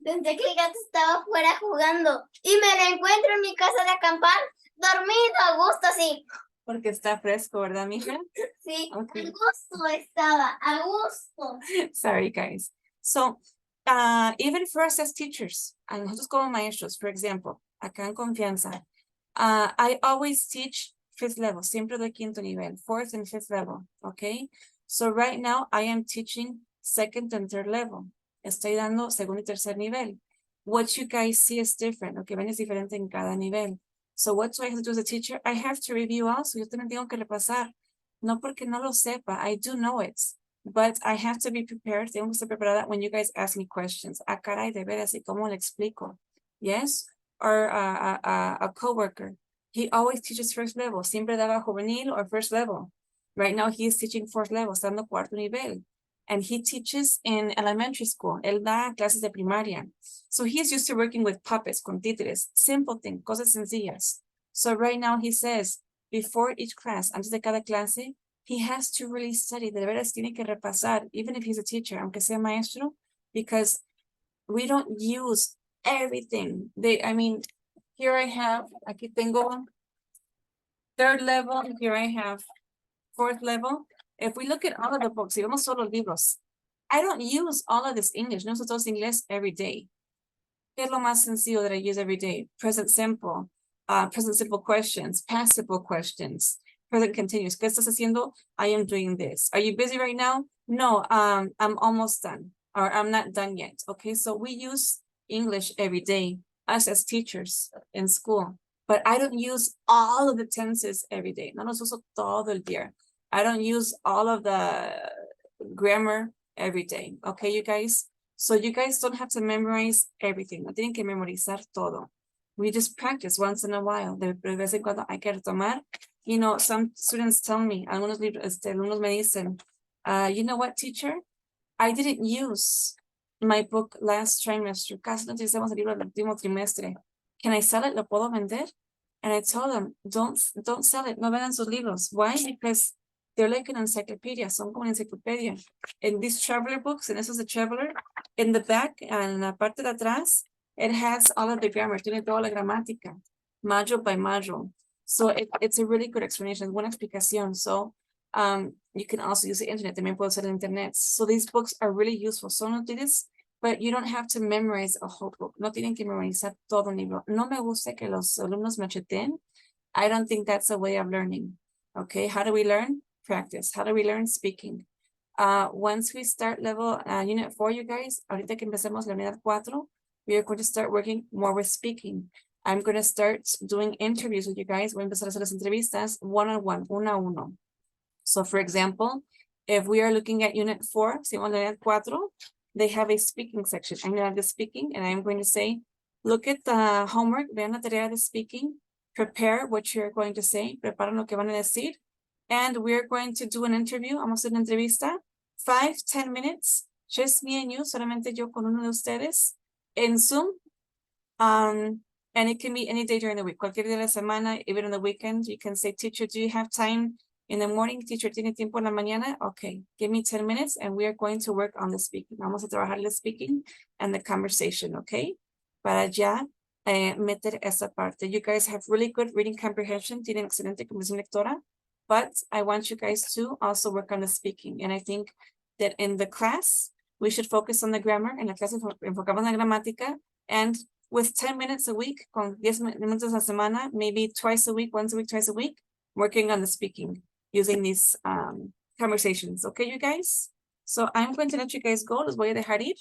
Pensé que el gato estaba afuera jugando y me lo encuentro en mi casa de acampar, dormido a gusto, sí. Porque está fresco, ¿verdad, mija? Sí, Okay. a gusto estaba, a gusto. Sorry, guys. So, even for us as teachers, a nosotros como maestros, for example, acá en Confianza, I always teach 5th level, siempre doy 5º nivel, 4th and 5th level, okay? So right now I am teaching 2nd and 3rd level. Estoy dando 2º y 3er nivel. What you guys see is different, okay? Ven, es diferente en cada nivel. So what do I have to do as a teacher? I have to review also. Yo también tengo que repasar. No porque no lo sepa. I do know it. But I have to be prepared. Tengo que estar preparada when you guys ask me questions. Ah, caray, de veras, ¿y cómo le explico? Yes? Or a coworker. He always teaches first level. Siempre daba juvenil or first level. Right now he is teaching fourth level, está dando cuarto nivel. And he teaches in elementary school. Él da clases de primaria. So he is used to working with puppets, con títeres, simple thing, cosas sencillas. So right now he says, before each class, antes de cada clase, he has to really study. De veras tiene que repasar, even if he's a teacher, aunque sea maestro, because we don't use everything. Here I have, aquí tengo third level, here I have fourth level. If we look at all of the books, si vemos solo libros, I don't use all of this English. No uso todo inglés every day. ¿Qué es lo más sencillo that I use every day? Present simple questions, past simple questions, present continuous. ¿Qué estás haciendo? I am doing this. Are you busy right now? No, I'm almost done, or I'm not done yet. Okay, so we use English every day, us as teachers in school, but I don't use all of the tenses every day. No los uso todo el día. I don't use all of the grammar every day. Okay, you guys? So you guys don't have to memorize everything. No tienen que memorizar todo. We just practice once in a while. De vez en cuando hay que retomar. You know, some students tell me, alumnos me dicen, you know what, teacher? I didn't use my book last trimester. Casi no utilizamos el libro del último trimestre. Can I sell it? ¿Lo puedo vender? And I told them, don't sell it. No vendan sus libros. Why? Because they're like an encyclopedia. Son como una enciclopedia. In these traveler books, and this is a traveler, in the back, en la parte de atrás, it has all of the grammar. Tiene toda la gramática, module by module. So it's a really good explanation, buena explicación. So you can also use the internet. También puedo usar el internet. So these books are really useful. Son útiles, but you don't have to memorize a whole book. No tienen que memorizar todo un libro. No me gusta que los alumnos macheteen. I don't think that's a way of learning. Okay, how do we learn? Practice. How do we learn? Speaking. Once we start level unit 4, you guys, ahorita que empecemos la unidad 4, we are going to start working more with speaking. I'm going to start doing interviews with you guys. Voy a empezar a hacer las entrevistas one-on-one, uno a uno. So for example, if we are looking at unit 4, si vamos a la unidad 4, they have a speaking section. I'm going to have the speaking, and I'm going to say, look at the homework, vean la tarea de speaking, prepare what you're going to say, preparen lo que van a decir, and we're going to do an interview. Vamos a hacer una entrevista, 5-10 minutes, just me and you, solamente yo con uno de ustedes, in Zoom. And it can be any day during the week, cualquier día de la semana, even on the weekend. You can say, teacher, do you have time in the morning? Teacher, ¿tiene tiempo en la mañana? Okay, give me 10 minutes and we are going to work on the speaking. Vamos a trabajar el speaking and the conversation, okay? Para ya meter esa parte. You guys have really good reading comprehension, tienen excelente comprensión lectora, but I want you guys to also work on the speaking. And I think that in the class, we should focus on the grammar. En la clase enfocamos en la gramática, and with 10 minutes a week, con 10 minutos a la semana, maybe twice a week, once a week, twice a week, working on the speaking, using these conversations. Okay, you guys? So I'm going to let you guys go. Los voy a dejar ir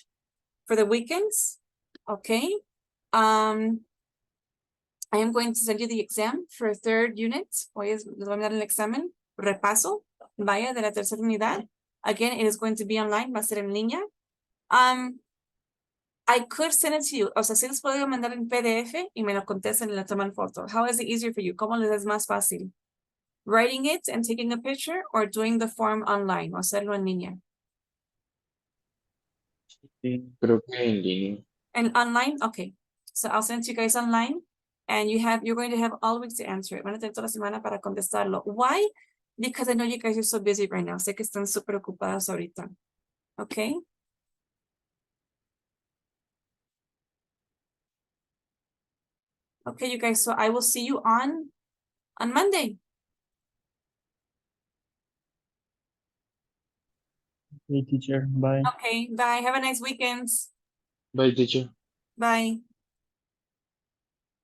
for the weekends. Okay. I am going to send you the exam for third unit. Les voy a dar el examen, repaso, vaya de la tercera unidad. Again, it is going to be online, va a ser en línea. I could send it to you. O sea, sí les puedo mandar en PDF y me lo contestan y le toman foto. How is it easier for you? ¿Cómo les es más fácil? Writing it and taking a picture, or doing the form online, o hacerlo en línea? Sí. Creo que en línea. And online, okay. So I'll send it to you guys online, and you're going to have all week to answer it. Van a tener toda la semana para contestarlo. Why? Because I know you guys are so busy right now. Sé que están súper ocupados ahorita. Okay. Okay, you guys, so I will see you on Monday. Okay, teacher. Bye. Okay, bye. Have a nice weekend. Bye, teacher. Bye.